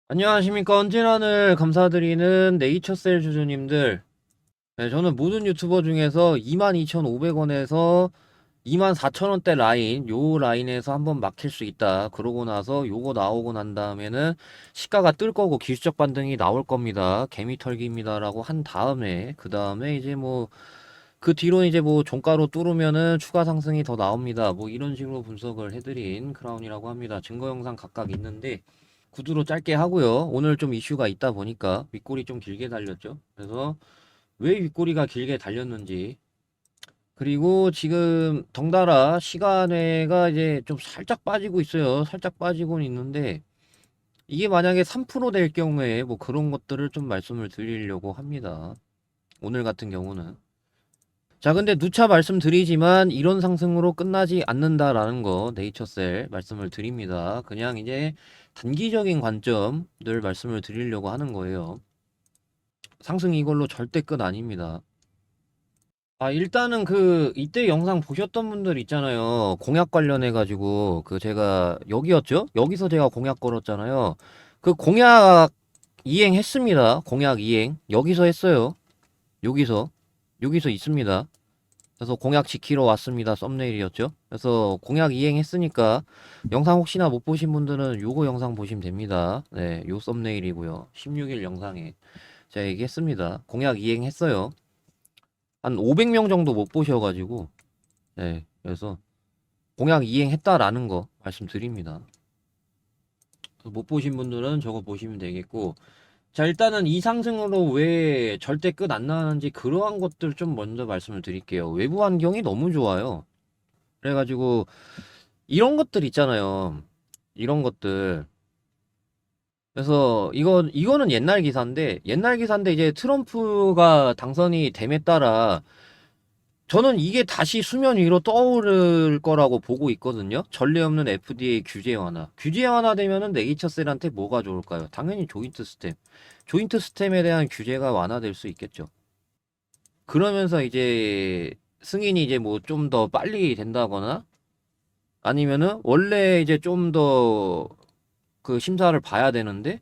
안녕하십니까. 언제나늘 감사드리는 네이처셀 주주님들. 네, 저는 모든 유튜버 중에서 22,500원에서 24,000원대 라인, 요 라인에서 한번 막힐 수 있다. 그러고 나서 요거 나오고 난 다음에는 시가가 뜰 거고 기술적 반등이 나올 겁니다. 개미털기입니다라고 한 다음에, 그 다음에 이제 뭐, 그 뒤로 이제 뭐 종가로 뚫으면은 추가 상승이 더 나옵니다. 뭐 이런 식으로 분석을 해드린 크라운이라고 합니다. 증거 영상 각각 있는데, 구두로 짧게 하고요. 오늘 좀 이슈가 있다 보니까 윗꼬리 좀 길게 달렸죠. 그래서 왜 윗꼬리가 길게 달렸는지, 그리고 지금 덩달아 시간외가 이제 좀 살짝 빠지고 있어요. 살짝 빠지고는 있는데 이게 만약에 3%될 경우에 뭐 그런 것들을 좀 말씀을 드리려고 합니다. 오늘 같은 경우는. 자, 근데 누차 말씀드리지만 이런 상승으로 끝나지 않는다라는 거 네이처셀 말씀을 드립니다. 그냥 이제 단기적인 관점들 말씀을 드리려고 하는 거예요. 상승이 이걸로 절대 끝 아닙니다. 아, 일단은 그 이때 영상 보셨던 분들 있잖아요. 공약 관련해 가지고 그 제가 여기였죠? 여기서 제가 공약 걸었잖아요. 그 공약 이행했습니다. 공약 이행. 여기서 했어요. 여기서 있습니다. 그래서 공약 지키러 왔습니다. 썸네일이었죠. 그래서 공약 이행했으니까 영상 혹시나 못 보신 분들은 요거 영상 보시면 됩니다. 네, 요 썸네일이고요. 16일 영상에 제가 얘기했습니다. 공약 이행했어요. 한 500명 정도 못 보셔가지고, 네, 그래서 공약 이행했다라는 거 말씀드립니다. 못 보신 분들은 저거 보시면 되겠고, 자, 일단은 이 상승으로 왜 절대 끝 안 나는지 그러한 것들 좀 먼저 말씀을 드릴게요. 외부 환경이 너무 좋아요. 그래가지고 이런 것들 있잖아요. 이런 것들. 그래서 이거는 옛날 기사인데 이제 트럼프가 당선이 됨에 따라 저는 이게 다시 수면 위로 떠오를 거라고 보고 있거든요. 전례 없는 FDA 규제 완화. 규제 완화되면은 네이처셀한테 뭐가 좋을까요? 당연히 조인트 스템. 조인트 스템에 대한 규제가 완화될 수 있겠죠. 그러면서 이제 승인이 이제 뭐 좀 더 빨리 된다거나 아니면은 원래 이제 좀 더 그 심사를 봐야 되는데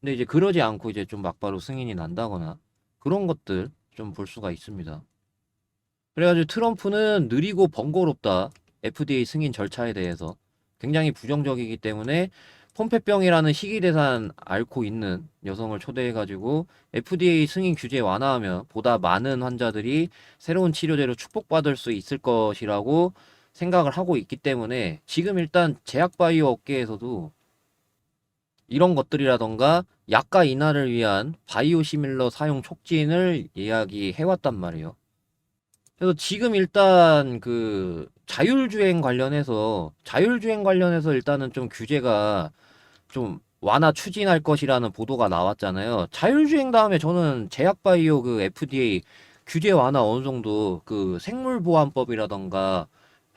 근데 이제 그러지 않고 이제 좀 막바로 승인이 난다거나 그런 것들 좀 볼 수가 있습니다. 그래가지고 트럼프는 느리고 번거롭다. FDA 승인 절차에 대해서 굉장히 부정적이기 때문에 폼페병이라는 희귀대산 앓고 있는 여성을 초대해가지고 FDA 승인 규제 완화하면 보다 많은 환자들이 새로운 치료제로 축복받을 수 있을 것이라고 생각을 하고 있기 때문에 지금 일단 제약바이오 업계에서도 이런 것들이라던가 약가 인하를 위한 바이오시밀러 사용 촉진을 이야기해왔단 말이에요. 그래서 지금 일단 그 자율주행 관련해서 일단은 좀 규제가 좀 완화 추진할 것이라는 보도가 나왔잖아요. 자율주행 다음에 저는 제약바이오 그 FDA 규제 완화 어느 정도 그 생물보안법이라던가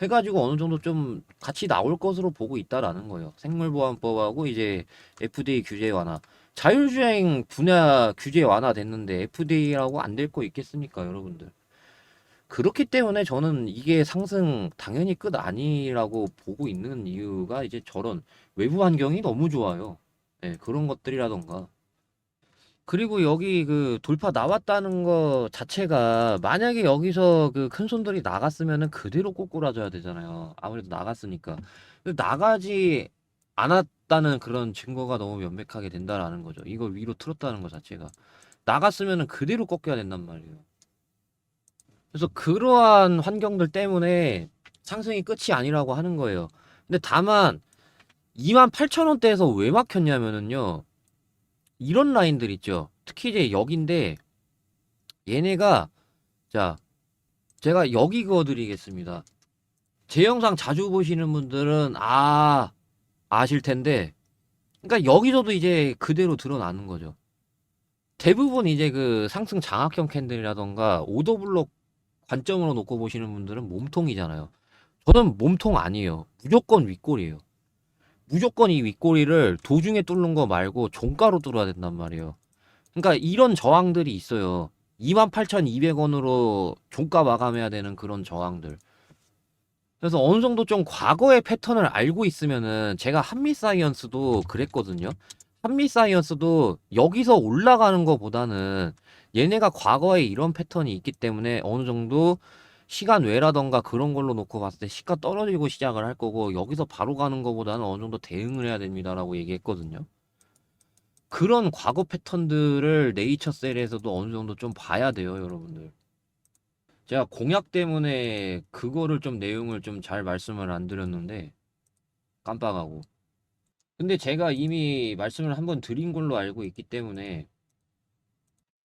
해가지고 어느 정도 좀 같이 나올 것으로 보고 있다라는 거예요. 생물보안법하고 이제 FDA 규제 완화. 자율주행 분야 규제 완화됐는데 FDA라고 안 될 거 있겠습니까, 여러분들? 그렇기 때문에 저는 이게 상승 당연히 끝 아니라고 보고 있는 이유가 이제 저런 외부 환경이 너무 좋아요. 네, 그런 것들이라던가. 그리고 여기 그 돌파 나왔다는 거 자체가 만약에 여기서 그 큰 손들이 나갔으면은 그대로 꼬꾸라져야 되잖아요. 아무래도 나갔으니까. 근데 나가지 않았다는 그런 증거가 너무 명백하게 된다라는 거죠. 이걸 위로 틀었다는 것 자체가. 나갔으면은 그대로 꺾여야 된단 말이에요. 그래서 그러한 환경들 때문에 상승이 끝이 아니라고 하는 거예요. 근데 다만 28,000원대에서 왜 막혔냐면은요. 이런 라인들 있죠. 특히 이제 여기인데 얘네가 자, 제가 여기 그어드리겠습니다. 제 영상 자주 보시는 분들은 아실 텐데 그러니까 여기서도 이제 그대로 드러나는 거죠. 대부분 이제 그 상승 장악형 캔들이라던가 오더블록 관점으로 놓고 보시는 분들은 몸통이잖아요. 저는 몸통 아니에요. 무조건 윗골이에요. 무조건 이 윗꼬리를 도중에 뚫는 거 말고 종가로 뚫어야 된단 말이에요. 그러니까 이런 저항들이 있어요. 28,200원으로 종가 마감해야 되는 그런 저항들. 그래서 어느 정도 좀 과거의 패턴을 알고 있으면은 제가 한미사이언스도 그랬거든요. 한미사이언스도 여기서 올라가는 것보다는 얘네가 과거에 이런 패턴이 있기 때문에 어느 정도 시간 외라던가 그런 걸로 놓고 봤을 때 시가 떨어지고 시작을 할 거고, 여기서 바로 가는 것보다는 어느 정도 대응을 해야 됩니다라고 얘기했거든요. 그런 과거 패턴들을 네이처셀에서도 어느 정도 좀 봐야 돼요, 여러분들. 제가 공약 때문에 그거를 좀 내용을 좀 잘 말씀을 안 드렸는데 깜빡하고. 근데 제가 이미 말씀을 한번 드린 걸로 알고 있기 때문에,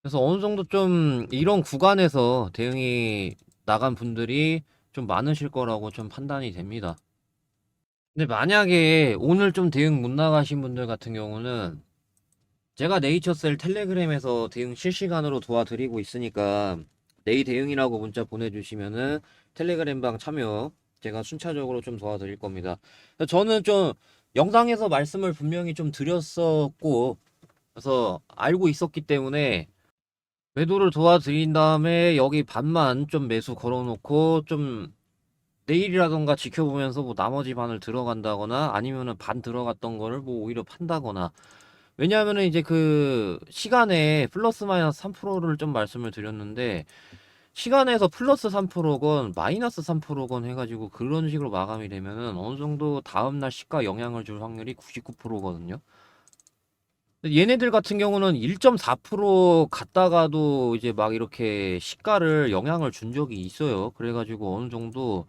그래서 어느 정도 좀 이런 구간에서 대응이 나간 분들이 좀 많으실 거라고 좀 판단이 됩니다. 근데 만약에 오늘 좀 대응 못 나가신 분들 같은 경우는 제가 네이처셀 텔레그램에서 대응 실시간으로 도와드리고 있으니까 네이 대응이라고 문자 보내주시면은 텔레그램방 참여 제가 순차적으로 좀 도와드릴 겁니다. 저는 좀 영상에서 말씀을 분명히 좀 드렸었고, 그래서 알고 있었기 때문에 매도를 도와드린 다음에 여기 반만 좀 매수 걸어놓고 좀 내일이라던가 지켜보면서 뭐 나머지 반을 들어간다거나 아니면은 반 들어갔던 거를 뭐 오히려 판다거나. 왜냐하면은 이제 그 시간에 플러스 마이너스 3%를 좀 말씀을 드렸는데, 시간에서 플러스 3%건 마이너스 3%건 해가지고 그런 식으로 마감이 되면은 어느 정도 다음날 시가 영향을 줄 확률이 99%거든요. 얘네들 같은 경우는 1.4% 갔다가도 이제 막 이렇게 시가를 영향을 준 적이 있어요. 그래가지고 어느 정도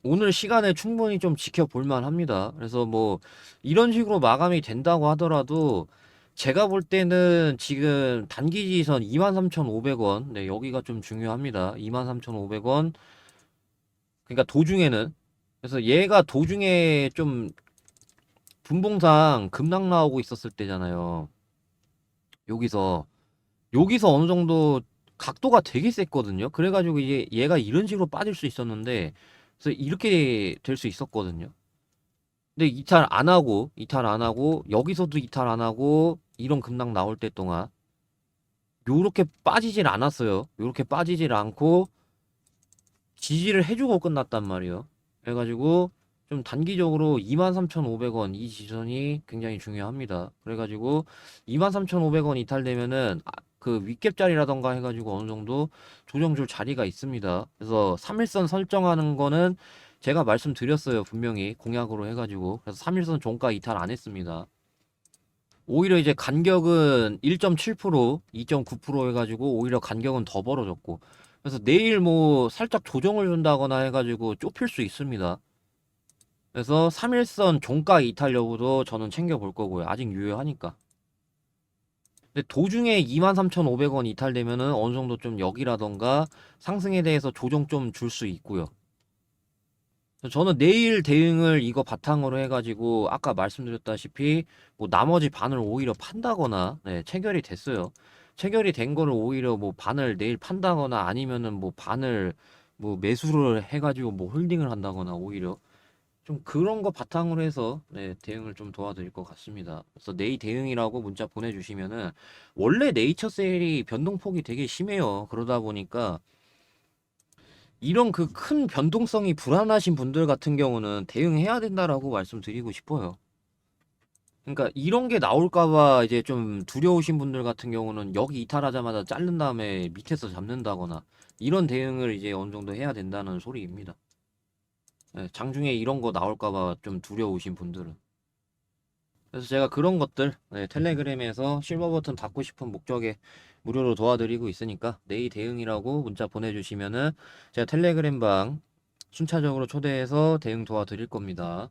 오늘 시간에 충분히 좀 지켜볼 만합니다. 그래서 뭐 이런 식으로 마감이 된다고 하더라도 제가 볼 때는 지금 단기 지선 23,500원, 네, 여기가 좀 중요합니다. 23,500원. 그러니까 도중에는, 그래서 얘가 도중에 좀 분봉상 급락 나오고 있었을 때잖아요. 여기서 어느 정도 각도가 되게 셌거든요. 그래가지고 이제 얘가 이런 식으로 빠질 수 있었는데, 그래서 이렇게 될 수 있었거든요. 근데 이탈 안 하고 여기서도 이탈 안 하고 이런 급락 나올 때 동안 요렇게 빠지질 않았어요. 요렇게 빠지질 않고 지지를 해주고 끝났단 말이에요. 그래가지고 좀 단기적으로 23,500원 이 지선이 굉장히 중요합니다. 그래가지고 23,500원 이탈되면은 그 윗갭 자리라던가 해가지고 어느 정도 조정 줄 자리가 있습니다. 그래서 3일선 설정하는 거는 제가 말씀드렸어요. 분명히 공약으로 해가지고. 그래서 3일선 종가 이탈 안 했습니다. 오히려 이제 간격은 1.7%, 2.9% 해가지고 오히려 간격은 더 벌어졌고, 그래서 내일 뭐 살짝 조정을 준다거나 해가지고 좁힐 수 있습니다. 그래서 3일선 종가 이탈 여부도 저는 챙겨볼 거고요. 아직 유효하니까. 근데 도중에 23,500원 이탈되면은 어느 정도 좀 여기라던가 상승에 대해서 조정 좀 줄 수 있고요. 저는 내일 대응을 이거 바탕으로 해가지고 아까 말씀드렸다시피 뭐 나머지 반을 오히려 판다거나, 네, 체결이 됐어요. 체결이 된 거를 오히려 뭐 반을 내일 판다거나 아니면은 뭐 반을 뭐 매수를 해가지고 뭐 홀딩을 한다거나 오히려 좀 그런 거 바탕으로 해서, 네, 대응을 좀 도와드릴 것 같습니다. 그래서 내일 대응이라고 문자 보내주시면은 원래 네이처 세일이 변동폭이 되게 심해요. 그러다 보니까 이런 그 큰 변동성이 불안하신 분들 같은 경우는 대응해야 된다라고 말씀드리고 싶어요. 그러니까 이런 게 나올까봐 이제 좀 두려우신 분들 같은 경우는 여기 이탈하자마자 자른 다음에 밑에서 잡는다거나 이런 대응을 이제 어느 정도 해야 된다는 소리입니다. 예, 장중에 이런 거 나올까봐 좀 두려우신 분들은. 그래서 제가 그런 것들, 네, 텔레그램에서 실버 버튼 받고 싶은 목적에 무료로 도와드리고 있으니까 내일 대응이라고 문자 보내주시면은 제가 텔레그램 방 순차적으로 초대해서 대응 도와드릴 겁니다.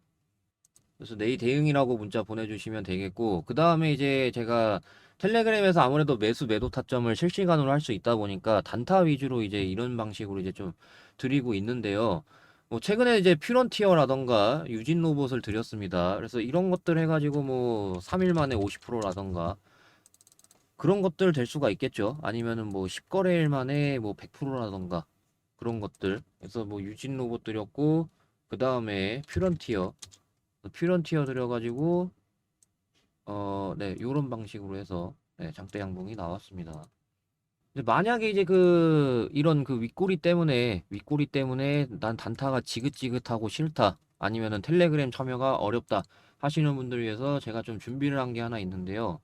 그래서 내일 대응이라고 문자 보내주시면 되겠고, 그 다음에 이제 제가 텔레그램에서 아무래도 매수 매도 타점을 실시간으로 할 수 있다 보니까 단타 위주로 이제 이런 방식으로 이제 좀 드리고 있는데요. 뭐 최근에 이제 퓨런티어라던가 유진 로봇을 드렸습니다. 그래서 이런 것들 해가지고 뭐 3일 만에 50%라던가 그런 것들 될 수가 있겠죠. 아니면은 뭐 10거래일 만에 뭐 100%라던가 그런 것들. 그래서 뭐 유진 로봇 드렸고, 그 다음에 퓨런티어 드려가지고 네, 요런 방식으로 해서, 네, 장대 양봉이 나왔습니다. 근데 만약에 이제 그 이런 그 윗꼬리 때문에 난 단타가 지긋지긋하고 싫다, 아니면은 텔레그램 참여가 어렵다 하시는 분들 위해서 제가 좀 준비를 한 게 하나 있는데요.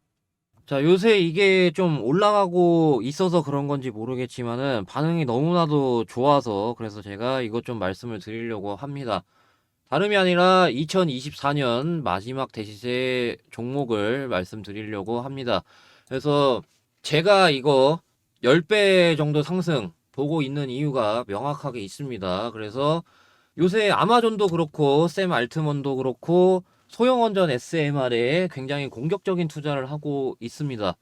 자, 요새 이게 좀 올라가고 있어서 그런 건지 모르겠지만은 반응이 너무나도 좋아서 그래서 제가 이것 좀 말씀을 드리려고 합니다. 다름이 아니라 2024년 마지막 대시세 종목을 말씀드리려고 합니다. 그래서 제가 이거 10배 정도 상승 보고 있는 이유가 명확하게 있습니다. 그래서 요새 아마존도 그렇고 샘 알트먼도 그렇고 소형원전 SMR에 굉장히 공격적인 투자를 하고 있습니다.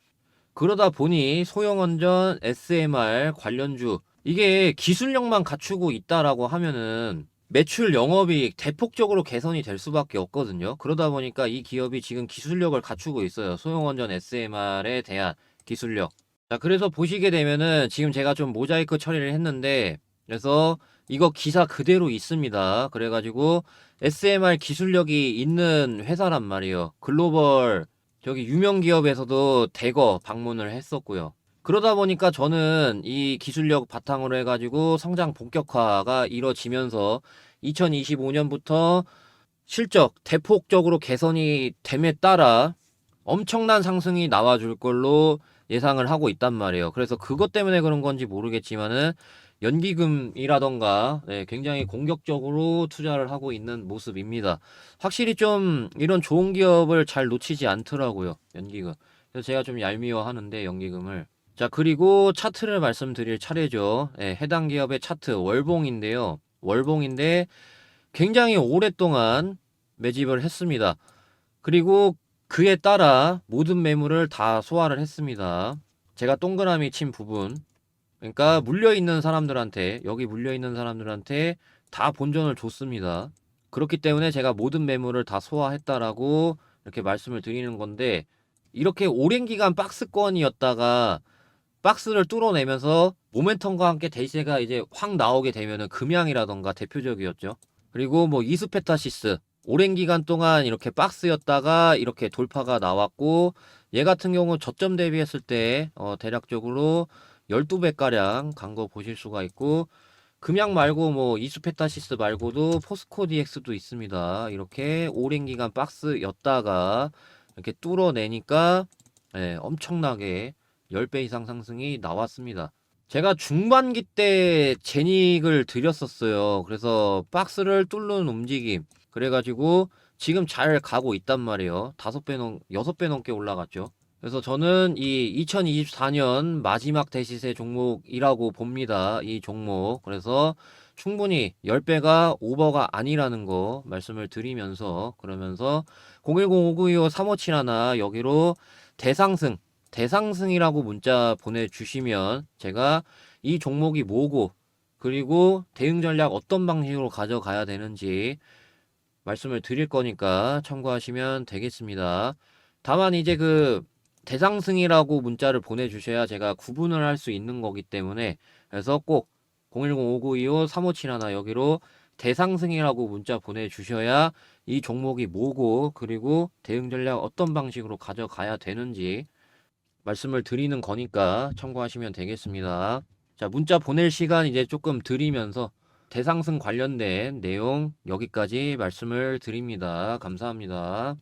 그러다 보니 소형원전 SMR 관련주 이게 기술력만 갖추고 있다라고 하면은 매출 영업이익 대폭적으로 개선이 될 수밖에 없거든요. 그러다 보니까 이 기업이 지금 기술력을 갖추고 있어요. 소형원전 SMR에 대한 기술력. 자, 그래서 보시게 되면은 지금 제가 좀 모자이크 처리를 했는데 그래서 이거 기사 그대로 있습니다. 그래가지고 SMR 기술력이 있는 회사란 말이에요. 글로벌 저기 유명 기업에서도 대거 방문을 했었고요. 그러다 보니까 저는 이 기술력 바탕으로 해가지고 성장 본격화가 이뤄지면서 2025년부터 실적 대폭적으로 개선이 됨에 따라 엄청난 상승이 나와줄 걸로 예상을 하고 있단 말이에요. 그래서 그것 때문에 그런 건지 모르겠지만은 연기금이라던가 굉장히 공격적으로 투자를 하고 있는 모습입니다. 확실히 좀 이런 좋은 기업을 잘 놓치지 않더라고요. 연기금. 그래서 제가 좀 얄미워하는데 연기금을. 자, 그리고 차트를 말씀드릴 차례죠. 해당 기업의 차트 월봉인데요. 월봉인데 굉장히 오랫동안 매집을 했습니다. 그리고 그에 따라 모든 매물을 다 소화를 했습니다. 제가 동그라미 친 부분, 그러니까 물려있는 사람들한테, 여기 물려있는 사람들한테 다 본전을 줬습니다. 그렇기 때문에 제가 모든 매물을 다 소화했다라고 이렇게 말씀을 드리는 건데, 이렇게 오랜 기간 박스권이었다가 박스를 뚫어내면서 모멘텀과 함께 대세가 이제 확 나오게 되면은 금양이라던가 대표적이었죠. 그리고 뭐 이스페타시스 오랜 기간 동안 이렇게 박스였다가 이렇게 돌파가 나왔고 얘 같은 경우 저점 대비했을 때 대략적으로 12배가량 간 거 보실 수가 있고 금양 말고 뭐 이스페타시스 말고도 포스코 DX도 있습니다. 이렇게 오랜 기간 박스였다가 이렇게 뚫어내니까 엄청나게 10배 이상 상승이 나왔습니다. 제가 중반기 때 제닉을 드렸었어요. 그래서 박스를 뚫는 움직임. 그래가지고 지금 잘 가고 있단 말이에요. 6배 넘게 올라갔죠. 그래서 저는 이 2024년 마지막 대시세 종목이라고 봅니다. 이 종목. 그래서 충분히 10배가 오버가 아니라는 거 말씀을 드리면서 그러면서 010-5925-3571 여기로 대상승이라고 문자 보내주시면 제가 이 종목이 뭐고 그리고 대응 전략 어떤 방식으로 가져가야 되는지 말씀을 드릴 거니까 참고하시면 되겠습니다. 다만 이제 그 대상승이라고 문자를 보내주셔야 제가 구분을 할 수 있는 거기 때문에 그래서 꼭 010-5925-3571 여기로 대상승이라고 문자 보내주셔야 이 종목이 뭐고 그리고 대응 전략 어떤 방식으로 가져가야 되는지 말씀을 드리는 거니까 참고하시면 되겠습니다. 자, 문자 보낼 시간 이제 조금 드리면서 대상승 관련된 내용 여기까지 말씀을 드립니다. 감사합니다.